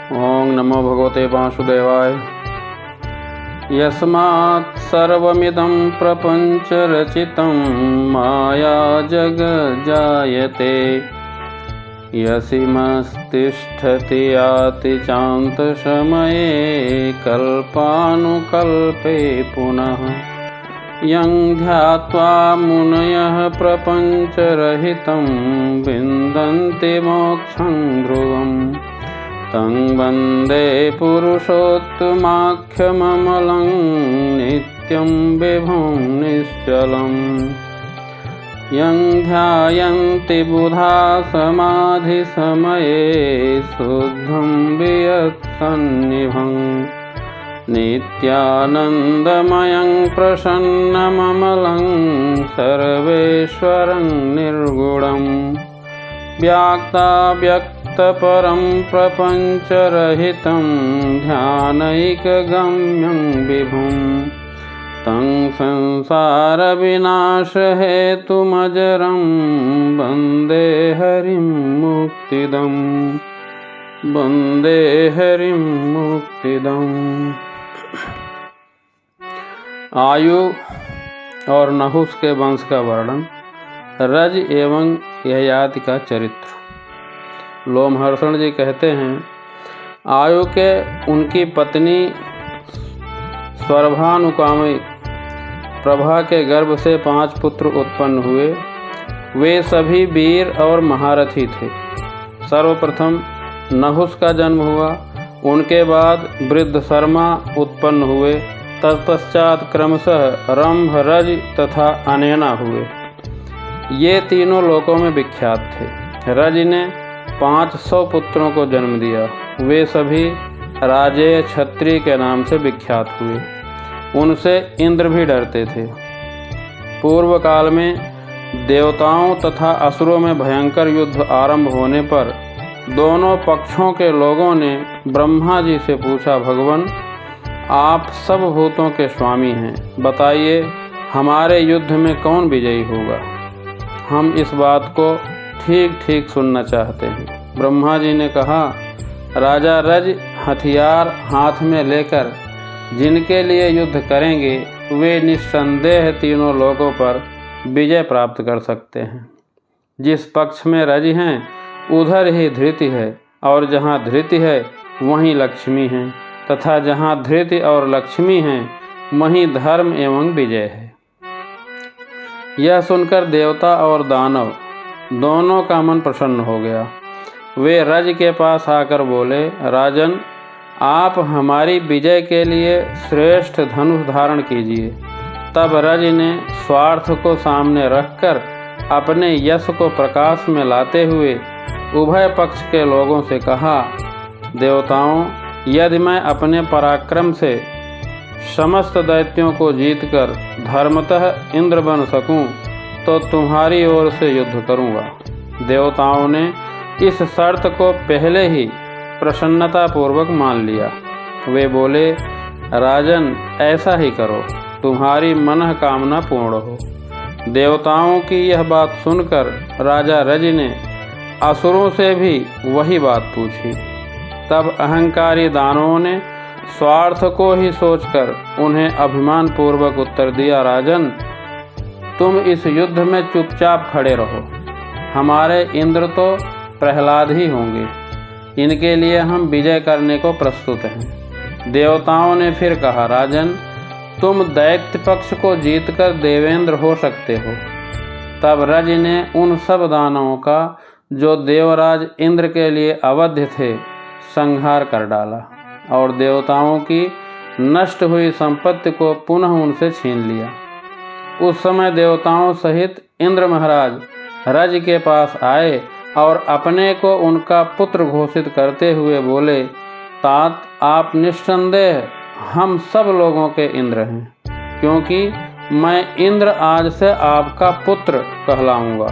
ओं नमो भगवते वासुदेवाय। यस्मात् सर्वमिदं प्रपञ्च रचितं माया जगज्जायते। यस्मिंस्तिष्ठति याति चान्तसमये कल्पानुकल्पे पुनः। यं ध्यात्वा मुनयः प्रपञ्चरहितं विन्दन्ति मोक्षं ध्रुवम्। तं वन्दे पुरुषोत्तमाख्यममलं नित्यं विभुं निश्चलम्। यं ध्यायन्ति बुधा समाधिसमये शुद्धं वियत्सन्निभम्। नित्यानन्दमयं प्रसन्नममलं सर्वेश्वरं निर्गुणम्। व्याक्ताव्यक्तपरं प्रपञ्चरहितं ध्यानैकगम्यं विभुं। तं संसारविनाशहेतुमजरं वन्दे हरिं मुक्तिदम्। वन्दे हरिं मुक्तिदम्। आयु और नहुस के वंश का वर्णन। रज एवं ययाति का चरित्र। लोमहर्षण जी कहते हैं, आयु के उनकी पत्नी स्वर्भानुकामी प्रभा के गर्भ से 5 पुत्र उत्पन्न हुए। वे सभी वीर और महारथी थे। सर्वप्रथम नहुस का जन्म हुआ, उनके बाद वृद्ध शर्मा उत्पन्न हुए, तत्पश्चात क्रमशः रंभ, रज तथा अनेना हुए। ये तीनों लोकों में विख्यात थे। रज ने 500 पुत्रों को जन्म दिया। वे सभी राजेय क्षत्रिय के नाम से विख्यात हुए। उनसे इंद्र भी डरते थे। पूर्व काल में देवताओं तथा असुरों में भयंकर युद्ध आरंभ होने पर दोनों पक्षों के लोगों ने ब्रह्मा जी से पूछा, भगवान आप सब भूतों के स्वामी हैं, बताइए हमारे युद्ध में कौन विजयी होगा। हम इस बात को ठीक ठीक सुनना चाहते हैं। ब्रह्मा जी ने कहा, राजा रज हथियार हाथ में लेकर जिनके लिए युद्ध करेंगे वे निस्संदेह तीनों लोगों पर विजय प्राप्त कर सकते हैं। जिस पक्ष में रज हैं उधर ही धृति है, और जहाँ धृति है वहीं लक्ष्मी है, तथा जहाँ धृति और लक्ष्मी हैं वहीं धर्म एवं विजय है। यह सुनकर देवता और दानव दोनों का मन प्रसन्न हो गया। वे रज के पास आकर बोले, राजन आप हमारी विजय के लिए श्रेष्ठ धनुष धारण कीजिए। तब रज ने स्वार्थ को सामने रखकर अपने यश को प्रकाश में लाते हुए उभय पक्ष के लोगों से कहा, देवताओं यदि मैं अपने पराक्रम से समस्त दैत्यों को जीतकर धर्मतः इंद्र बन सकूं तो तुम्हारी ओर से युद्ध करूंगा। देवताओं ने इस शर्त को पहले ही प्रसन्नतापूर्वक मान लिया। वे बोले, राजन ऐसा ही करो, तुम्हारी मनःकामना पूर्ण हो। देवताओं की यह बात सुनकर राजा रज ने असुरों से भी वही बात पूछी। तब अहंकारी दानवों ने स्वार्थ को ही सोचकर उन्हें अभिमान पूर्वक उत्तर दिया, राजन तुम इस युद्ध में चुपचाप खड़े रहो, हमारे इंद्र तो प्रहलाद ही होंगे, इनके लिए हम विजय करने को प्रस्तुत हैं। देवताओं ने फिर कहा, राजन तुम दैत्य पक्ष को जीतकर देवेंद्र हो सकते हो। तब रज ने उन सब दानवों का जो देवराज इंद्र के लिए अवध्य थे संहार कर डाला और देवताओं की नष्ट हुई संपत्ति को पुनः उनसे छीन लिया। उस समय देवताओं सहित इंद्र महाराज रज के पास आए और अपने को उनका पुत्र घोषित करते हुए बोले, तात आप निस्संदेह हम सब लोगों के इंद्र हैं, क्योंकि मैं इंद्र आज से आपका पुत्र कहलाऊंगा।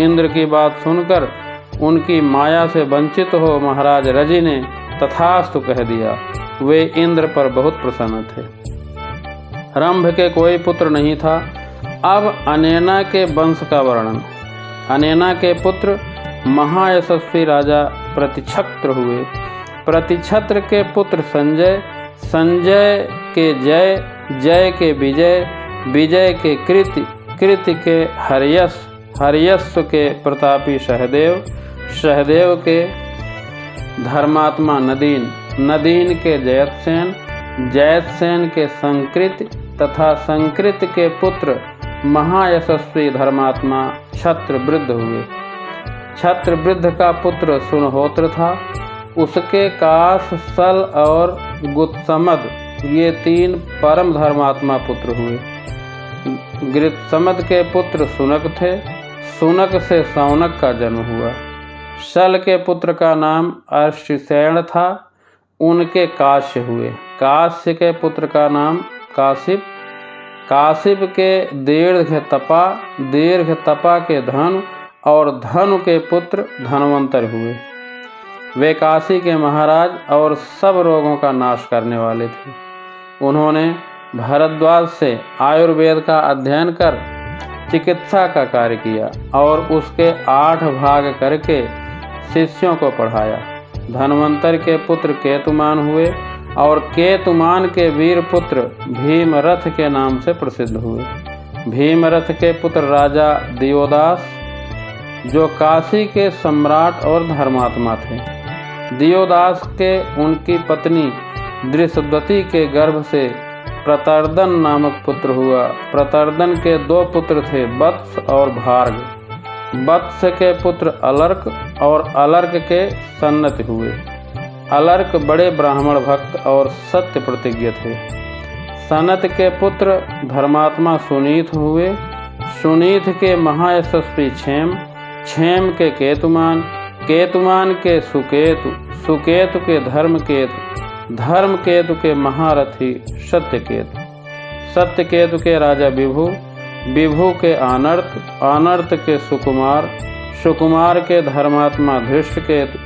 इंद्र की बात सुनकर उनकी माया से वंचित हो महाराज रजि ने तथास्तु कह दिया। वे इंद्र पर बहुत प्रसन्न थे। रंभ के कोई पुत्र नहीं था। अब अनेना के वंश का वर्णन। अनेना के पुत्र महायशस्वी राजा प्रतिक्षत्र हुए। प्रतिछत्र के पुत्र संजय, संजय के जय, जय के विजय, विजय के कृति, कृति के हर्यस, हर्यस्व के प्रतापी सहदेव, सहदेव के धर्मात्मा नदीन, नदीन के जयतसेन, जयतसेन के संकृत तथा संकृत के पुत्र महायशस्वी धर्मात्मा छत्रवृद्ध हुए। छत्रवृद्ध का पुत्र सुनहोत्र था। उसके काश, सल और गुत्समद ये 3 परम धर्मात्मा पुत्र हुए। गृत्समद के पुत्र सुनक थे। सुनक से सौनक का जन्म हुआ। सल के पुत्र का नाम अर्षसेन था। उनके काश्य हुए। काश्य के पुत्र का नाम काशिप, काशिप के दीर्घतपा, दीर्घतपा के धनु और धनु के पुत्र धनवंतर हुए। वे काशी के महाराज और सब रोगों का नाश करने वाले थे। उन्होंने भरद्वाज से आयुर्वेद का अध्ययन कर चिकित्सा का कार्य किया और उसके 8 भाग करके शिष्यों को पढ़ाया। धनवंतर के पुत्र केतुमान हुए और केतुमान के वीर पुत्र भीमरथ के नाम से प्रसिद्ध हुए। भीमरथ के पुत्र राजा दियोदास, जो काशी के सम्राट और धर्मात्मा थे। दियोदास के उनकी पत्नी दृषद्वती के गर्भ से प्रतर्दन नामक पुत्र हुआ। प्रतर्दन के 2 पुत्र थे, वत्स और भार्ग। वत्स के पुत्र अलर्क और अलर्क के सन्नत हुए। अलर्क बड़े ब्राह्मण भक्त और सत्य प्रतिज्ञ थे। सनत के पुत्र धर्मात्मा सुनीत हुए। सुनीत के महायशस्वी क्षेम, क्षेम के केतुमान, केतुमान के सुकेतु, सुकेतु के धर्मकेतु, धर्मकेतु के महारथी सत्यकेतु, सत्यकेतु के राजा विभु, विभु के आनर्त, आनर्त के सुकुमार, सुकुमार के धर्मात्मा धृष्टकेतु,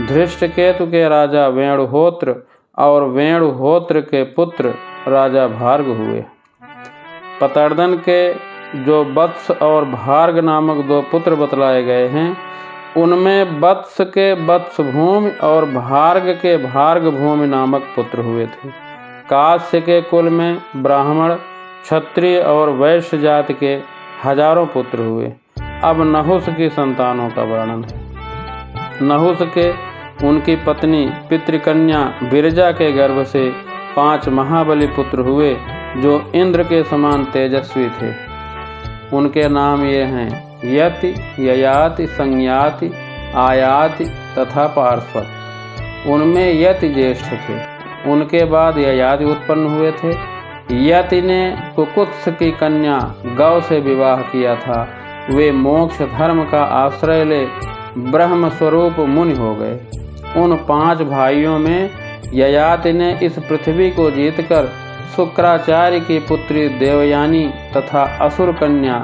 धृष्टकेतु के राजा वेणुहोत्र और वेणुहोत्र के पुत्र राजा भार्ग हुए। पतर्दन के जो वत्स और भार्ग नामक 2 पुत्र बतलाए गए हैं, उनमें वत्स के वत्सभूमि और भार्ग के भार्गभूमि नामक पुत्र हुए थे। काश्य के कुल में ब्राह्मण, क्षत्रिय और वैश्य जाति के हजारों पुत्र हुए। अब नहुस की संतानों का वर्णन है। नहुस के उनकी पत्नी पितृकन्या विरजा के गर्भ से 5 महाबली पुत्र हुए, जो इंद्र के समान तेजस्वी थे। उनके नाम ये हैं यति, ययाति, संज्ञाति, आयाति तथा पार्श्वत। उनमें यति ज्येष्ठ थे। उनके बाद ययाति उत्पन्न हुए थे। यति ने कुकुत्स की कन्या गौ से विवाह किया था। वे मोक्ष धर्म का आश्रय ले ब्रह्म स्वरूप मुनि हो गए। उन 5 भाइयों में ययाति ने इस पृथ्वी को जीतकर शुक्राचार्य की पुत्री देवयानी तथा असुर कन्या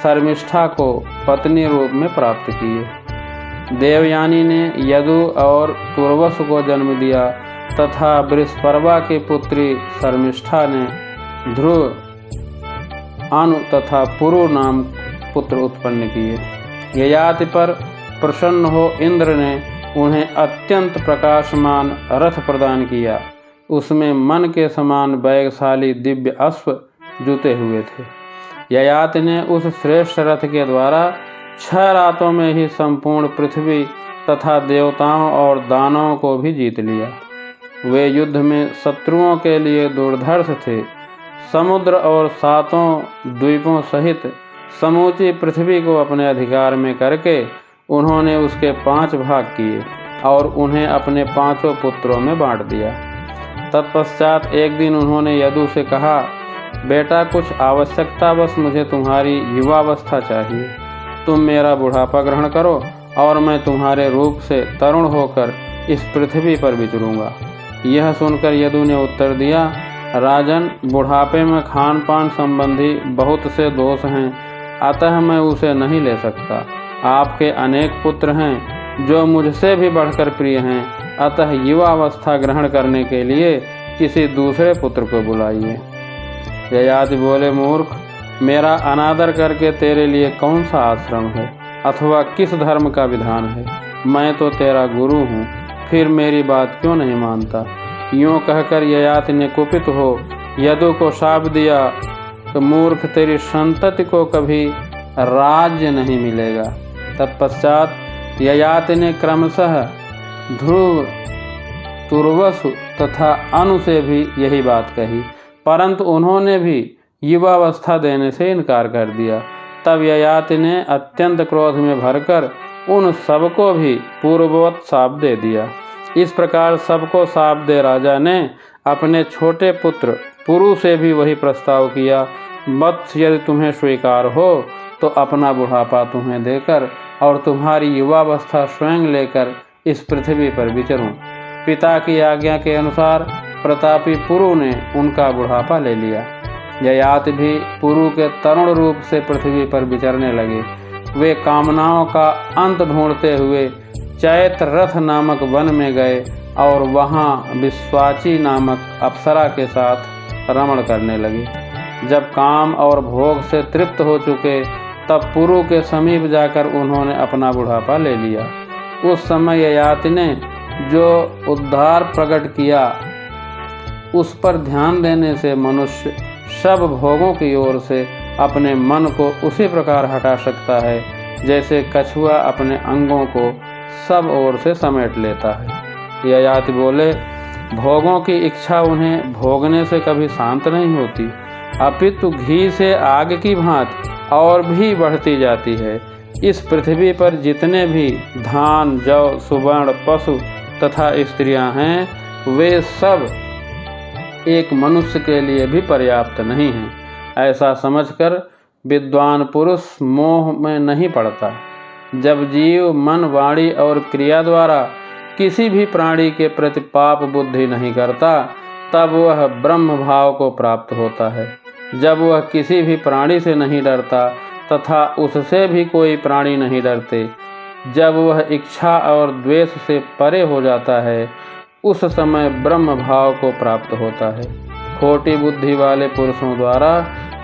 शर्मिष्ठा को पत्नी रूप में प्राप्त किए। देवयानी ने यदु और पूर्वस को जन्म दिया तथा बृहस्पर्वा की पुत्री शर्मिष्ठा ने ध्रुव, अनु तथा पुरु नाम पुत्र उत्पन्न किए। ययाति पर प्रसन्न हो इंद्र ने उन्हें अत्यंत प्रकाशमान रथ प्रदान किया। उसमें मन के समान वेगशाली दिव्य अश्व जुते हुए थे। ययाति ने उस श्रेष्ठ रथ के द्वारा 6 रातों में ही संपूर्ण पृथ्वी तथा देवताओं और दानवों को भी जीत लिया। वे युद्ध में शत्रुओं के लिए दुर्धर्ष थे। समुद्र और 7 द्वीपों सहित समूची पृथ्वी को अपने अधिकार में करके उन्होंने उसके 5 भाग किए और उन्हें अपने 5 पुत्रों में बांट दिया। तत्पश्चात एक दिन उन्होंने यदु से कहा, बेटा, कुछ आवश्यकतावश मुझे तुम्हारी युवावस्था चाहिए। तुम मेरा बुढ़ापा ग्रहण करो और मैं तुम्हारे रूप से तरुण होकर इस पृथ्वी पर विचरूंगा। यह सुनकर यदु ने उत्तर दिया, राजन, बुढ़ापे में खान पान संबंधी बहुत से दोष हैं, अतः मैं उसे नहीं ले सकता। आपके अनेक पुत्र हैं जो मुझसे भी बढ़कर प्रिय हैं, अतः युवावस्था ग्रहण करने के लिए किसी दूसरे पुत्र को बुलाइए। ययाति बोले, मूर्ख, मेरा अनादर करके तेरे लिए कौन सा आश्रम है अथवा किस धर्म का विधान है? मैं तो तेरा गुरु हूँ। फिर मेरी बात क्यों नहीं मानता। यूँ कहकर ययाति ने कुपित हो यदु को शाप दिया कि मूर्ख, तेरी संतति को कभी राज्य नहीं मिलेगा। तत्पश्चात ययाति ने क्रमशः ध्रुव, तुर्वसु तथा अनु से भी यही बात कही, परंतु उन्होंने भी युवावस्था देने से इनकार कर दिया। तब ययाति ने अत्यंत क्रोध में भरकर उन सबको भी पूर्ववत शाप दे दिया। इस प्रकार सबको शाप दे राजा ने अपने छोटे पुत्र पुरु से भी वही प्रस्ताव किया, वत्स, यदि तुम्हें स्वीकार हो तो अपना बुढ़ापा तुम्हें देकर और तुम्हारी युवावस्था स्वयं लेकर इस पृथ्वी पर विचरूं। पिता की आज्ञा के अनुसार प्रतापी पुरु ने उनका बुढ़ापा ले लिया। ययाति भी पुरु के तरुण रूप से पृथ्वी पर विचरने लगे। वे कामनाओं का अंत ढूंढते हुए चैत्र रथ नामक वन में गए और वहाँ विश्वाची नामक अप्सरा के साथ रमण करने लगे। जब काम और भोग से तृप्त हो चुके तब पुरु के समीप जाकर उन्होंने अपना बुढ़ापा ले लिया। उस समय ययाति ने जो उद्धार प्रकट किया उस पर ध्यान देने से मनुष्य सब भोगों की ओर से अपने मन को उसी प्रकार हटा सकता है जैसे कछुआ अपने अंगों को सब ओर से समेट लेता है। ययाति बोले, भोगों की इच्छा उन्हें भोगने से कभी शांत नहीं होती, अपितु घी से आग की भांति और भी बढ़ती जाती है। इस पृथ्वी पर जितने भी धान, जौ, सुवर्ण, पशु तथा स्त्रियां हैं वे सब एक मनुष्य के लिए भी पर्याप्त नहीं हैं। ऐसा समझकर विद्वान पुरुष मोह में नहीं पड़ता। जब जीव मन, वाणी और क्रिया द्वारा किसी भी प्राणी के प्रति पाप बुद्धि नहीं करता तब वह ब्रह्म भाव को प्राप्त होता है। जब वह किसी भी प्राणी से नहीं डरता तथा उससे भी कोई प्राणी नहीं डरते, जब वह इच्छा और द्वेष से परे हो जाता है, उस समय ब्रह्म भाव को प्राप्त होता है। खोटी बुद्धि वाले पुरुषों द्वारा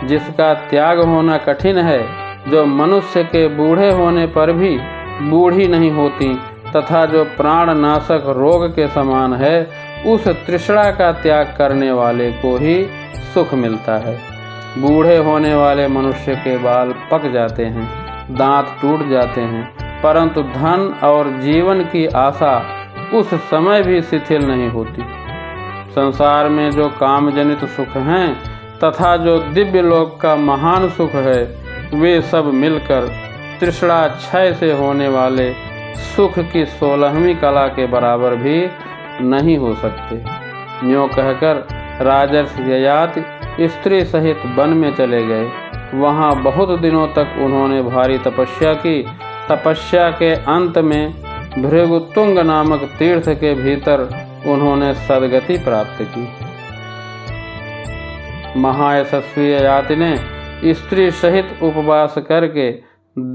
जिसका त्याग होना कठिन है, जो मनुष्य के बूढ़े होने पर भी बूढ़ी नहीं होती तथा जो प्राण नाशक रोग के समान है, उस तृष्णा का त्याग करने वाले को ही सुख मिलता है। बूढ़े होने वाले मनुष्य के बाल पक जाते हैं, दांत टूट जाते हैं, परंतु धन और जीवन की आशा उस समय भी शिथिल नहीं होती। संसार में जो काम जनित सुख हैं तथा जो दिव्य लोक का महान सुख है, वे सब मिलकर तृष्णा क्षय से होने वाले सुख की 16वीं कला के बराबर भी नहीं हो सकते। यूँ कहकर राजर्षि ययाति स्त्री सहित वन में चले गए। वहाँ बहुत दिनों तक उन्होंने भारी तपस्या की। तपस्या के अंत में भृगुतुंग नामक तीर्थ के भीतर उन्होंने सद्गति प्राप्त की। महायशस्वी ययाति ने स्त्री सहित उपवास करके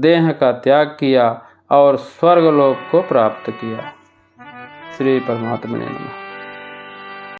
देह का त्याग किया और स्वर्गलोक को प्राप्त किया। श्री परमात्मा ने नमः।